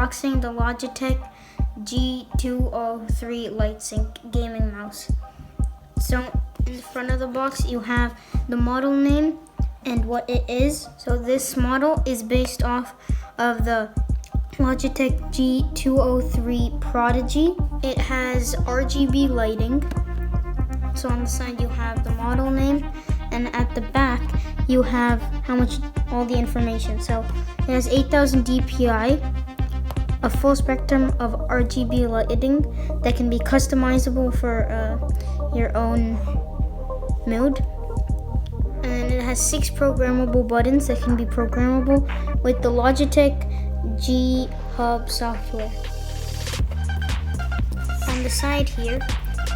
unboxing the Logitech G203 LightSync gaming mouse. So in the front of the box you have the model name and what it is. So this model is based off of the Logitech G203 Prodigy. It has R.G.B lighting. So on the side you have the model name, and at the back you have all the information. So it has 8000 D.P.I, a full spectrum of R.G.B lighting that can be customizable for your own mood. And then it has 6 programmable buttons that can be programmable with the Logitech G203 software. On the side here,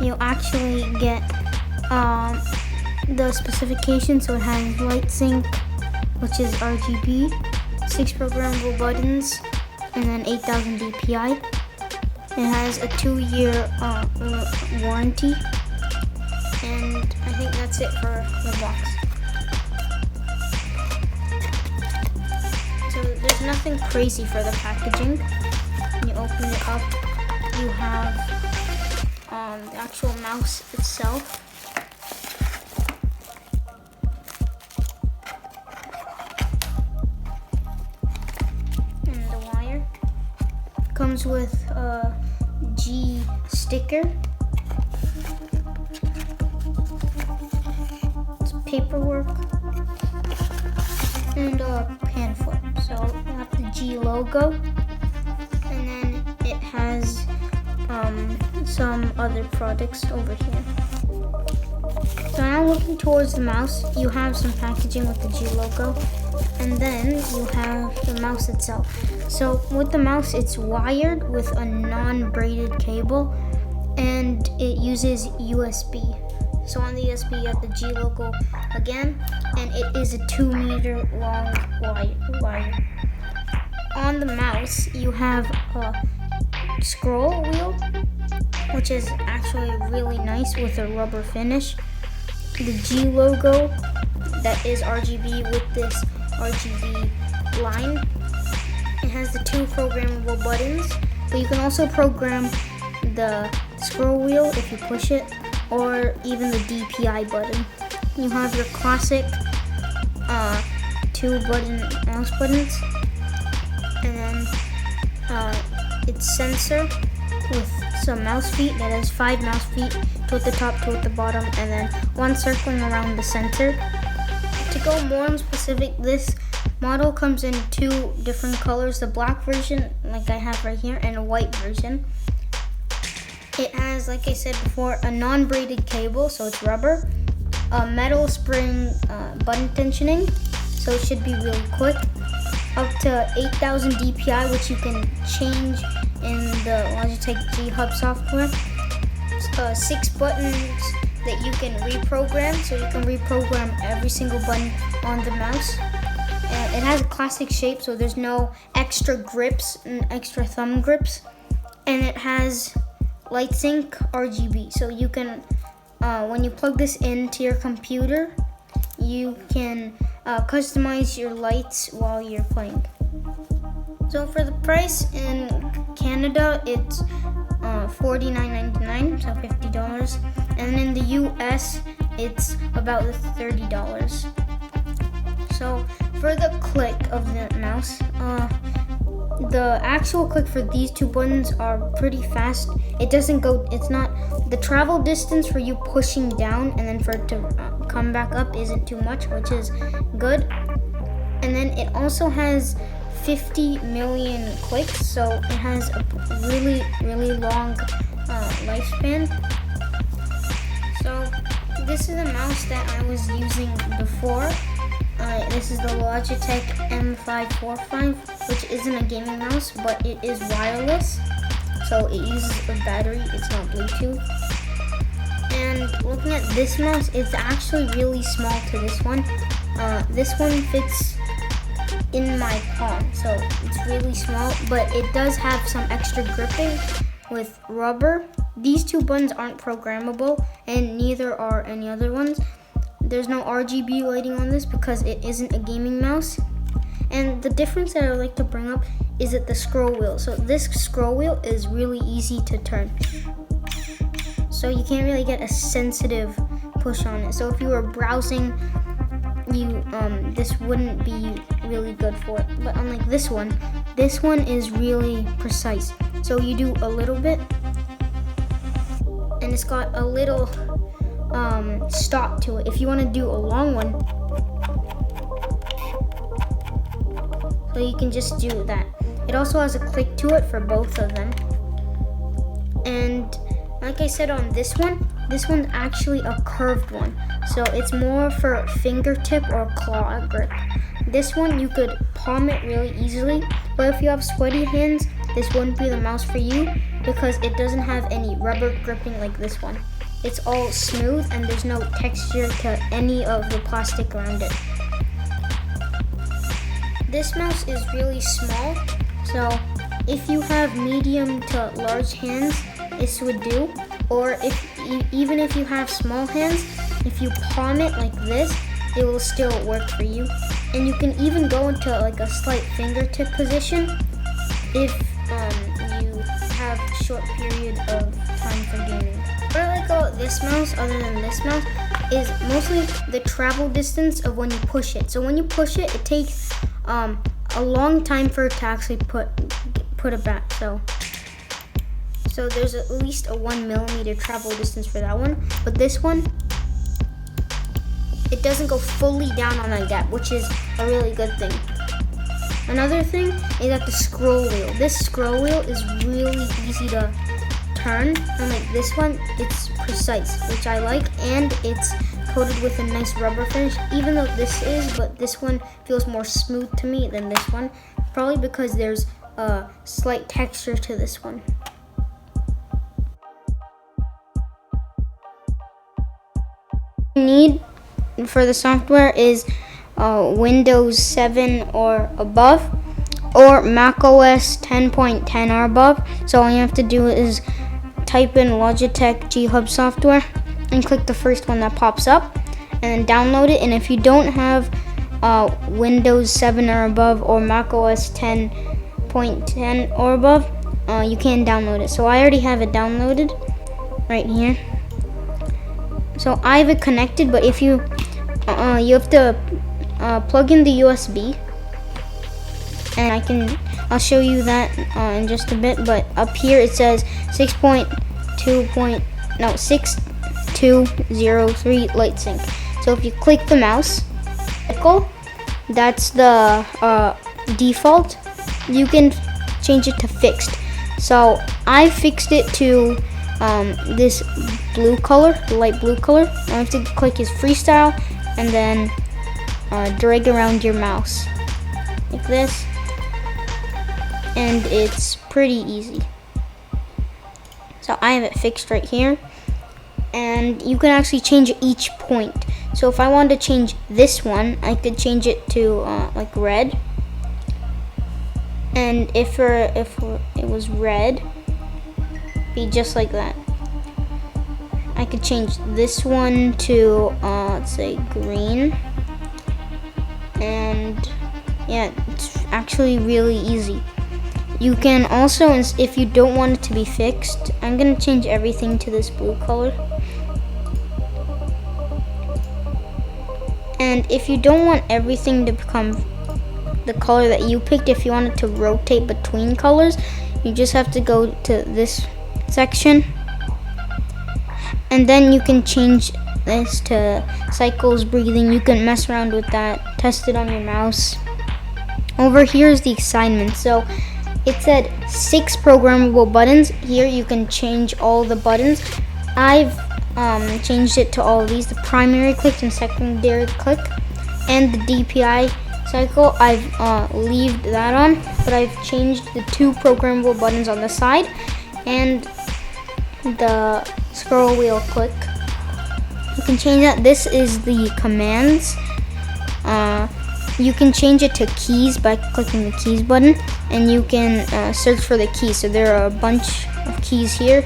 you actually get the specifications. So it has LightSync, which is R.G.B, 6 programmable buttons, and then 8000 D.P.I. It has a 2-year warranty, and I think that's it for the box. So there's nothing crazy for the packaging. When you open it up, you have the actual mouse itself. And the wire. Comes with a G sticker. It's paperwork. And a pamphlet. So you have the G logo. And then it has some other products over here. So now looking towards the mouse, you have some packaging with the G logo, and then you have the mouse itself. So with the mouse, it's wired with a non-braided cable, and it uses USB. So on the USB, you have the G logo again, and it is a 2-meter long wire. On the mouse, you have a scroll wheel, which is actually really nice with a rubber finish. The G logo that is R.G.B with this R.G.B line. It has the 2 programmable buttons, but you can also program the scroll wheel if you push it, or even the D.P.I button. You have your classic 2-button mouse buttons, and then it's sensor with some mouse feet. That has 5 mouse feet, 2 at the top, 2 at the bottom, and then 1 circling around the center. To go more specific, this model comes in 2 different colors, the black version like I have right here and a white version. It has, like I said before, a non-braided cable, so it's rubber, a metal spring button tensioning, so it should be really quick, up to 8000 D.P.I, which you can change in the Logitech G203 software. 6 buttons that you can reprogram, so you can reprogram every single button on the mouse. It has a classic shape, so there's no extra grips and extra thumb grips. And it has LightSync R.G.B, so you can, when you plug this into your computer, you can customize your lights while you're playing. So for the price in Canada, it's $49.99, so $50, and in the US, it's about $30. So for the click of the mouse, the actual click for these 2 buttons are pretty fast. It's not, the travel distance for you pushing down and then for it to come back up isn't too much, which is good. And then it also has 50 million clicks, so it has a really, really long lifespan. So this is a mouse that I was using before. This is the Logitech M545, which isn't a gaming mouse, but it is wireless, so it uses a battery, it's not Bluetooth. And looking at this mouse, it's actually really small to this one. This one fits in my palm, so it's really small, but it does have some extra gripping with rubber. These 2 buttons aren't programmable, and neither are any other ones. There's no R.G.B lighting on this because it isn't a gaming mouse. And the difference that I like to bring up is it the scroll wheel. So this scroll wheel is really easy to turn. So you can't really get a sensitive push on it. So if you were browsing, this wouldn't be really good for it. But unlike this one is really precise. So you do a little bit, and it's got a little stop to it. If you want to do a long one, so you can just do that. It also has a click to it for both of them. And like I said on this one's actually a curved one. So it's more for fingertip or claw grip. This one you could palm it really easily, but if you have sweaty hands, this wouldn't be the mouse for you because it doesn't have any rubber gripping like this one. It's all smooth and there's no texture to any of the plastic around it. This mouse is really small, so if you have medium to large hands, this would do. Or even if you have small hands, if you palm it like this, it will still work for you. And you can even go into like a slight fingertip position if you have a short period of time for gaming. What I like about this mouse, other than this mouse, is mostly the travel distance of when you push it. So when you push it, it takes a long time for it to actually put it back. So there's at least a 1 millimeter travel distance for that one. But this one, it doesn't go fully down on that gap, which is a really good thing. Another thing is that the scroll wheel. This scroll wheel is really easy to turn, and like this one, it's precise, which I like, and it's coated with a nice rubber finish, even though this is, but this one feels more smooth to me than this one, probably because there's a slight texture to this one. Need for the software is Windows 7 or above, or Mac OS 10.10 or above. So all you have to do is type in Logitech G203 software and click the first one that pops up and then download it. And if you don't have Windows 7 or above or Mac OS 10.10 or above, you can download it. So I already have it downloaded right here. So I have it connected, but if you have to plug in the USB, and I'll show you that in just a bit. But up here it says 6203 light sync. So if you click the mouse, that's the default. You can change it to fixed. So I fixed it to this blue color, the light blue color. All you have to click is freestyle and then drag around your mouse like this, and it's pretty easy. So I have it fixed right here, and you can actually change each point. So if I wanted to change this one, I could change it to like red, and if it was red, be just like that. I could change this one to let's say green, and yeah, it's actually really easy. You can also, if you don't want it to be fixed, I'm gonna change everything to this blue color. And if you don't want everything to become the color that you picked, if you want it to rotate between colors, you just have to go to this section, and then you can change this to cycles, breathing. You can mess around with that, test it on your mouse. Over here is the assignment. So it said 6 programmable buttons. Here you can change all the buttons. I've changed it to all of these: the primary click and secondary click, and the D.P.I cycle. I've left that on, but I've changed the 2 programmable buttons on the side and the scroll wheel click. You can change that. This is the commands. You can change it to keys by clicking the keys button, and you can search for the keys. So there are a bunch of keys here.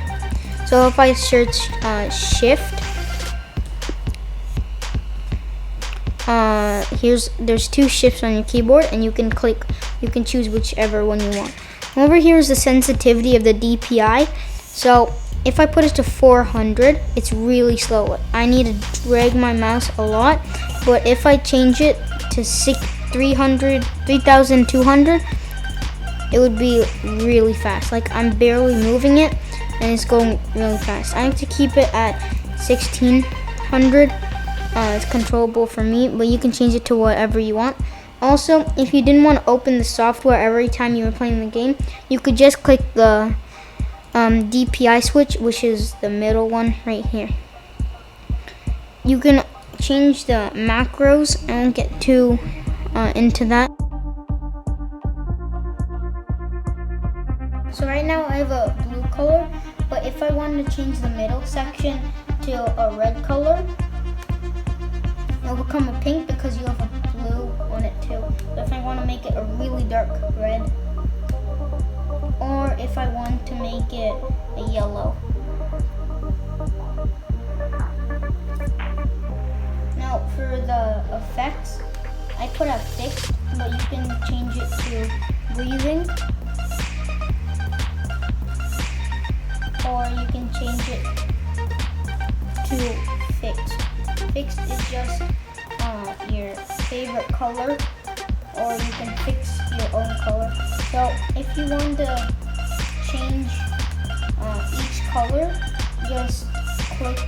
So if I search shift, there's 2 shifts on your keyboard, and you can choose whichever one you want. Over here is the sensitivity of the DPI. So if I put it to 400, it's really slow. I need to drag my mouse a lot, but if I change it to 3200, it would be really fast. Like, I'm barely moving it and it's going really fast. I have to keep it at 1600. It's controllable for me, but you can change it to whatever you want. Also, if you didn't want to open the software every time you were playing the game, you could just click the D.P.I switch, which is the middle one right here. You can change the macros. I won't get too into that. So right now I have a blue color, but if I wanted to change the middle section to a red color, it'll become a pink because you have a blue on it too. But if I want to make it a really dark red, or if I want to make it a yellow. Now for the effects, I put a fixed, but you can change it to breathing, or you can change it to fixed. Fixed is just your favorite color, or you can fix your own color. So if you want to change each color, just click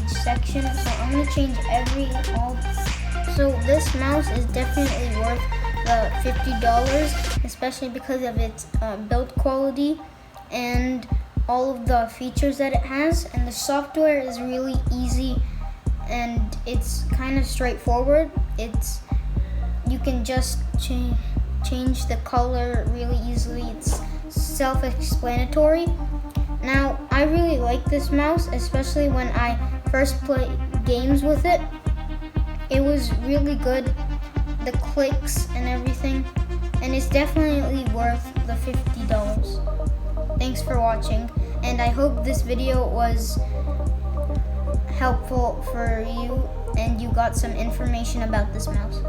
each section. So I'm going to change all. So this mouse is definitely worth the $50, especially because of its build quality and all of the features that it has. And the software is really easy and it's kind of straightforward. You can just change the color really easily. It's self-explanatory. Now, I really like this mouse, especially when I first played games with it. It was really good, the clicks and everything, and it's definitely worth the $50. Thanks for watching, and I hope this video was helpful for you and you got some information about this mouse.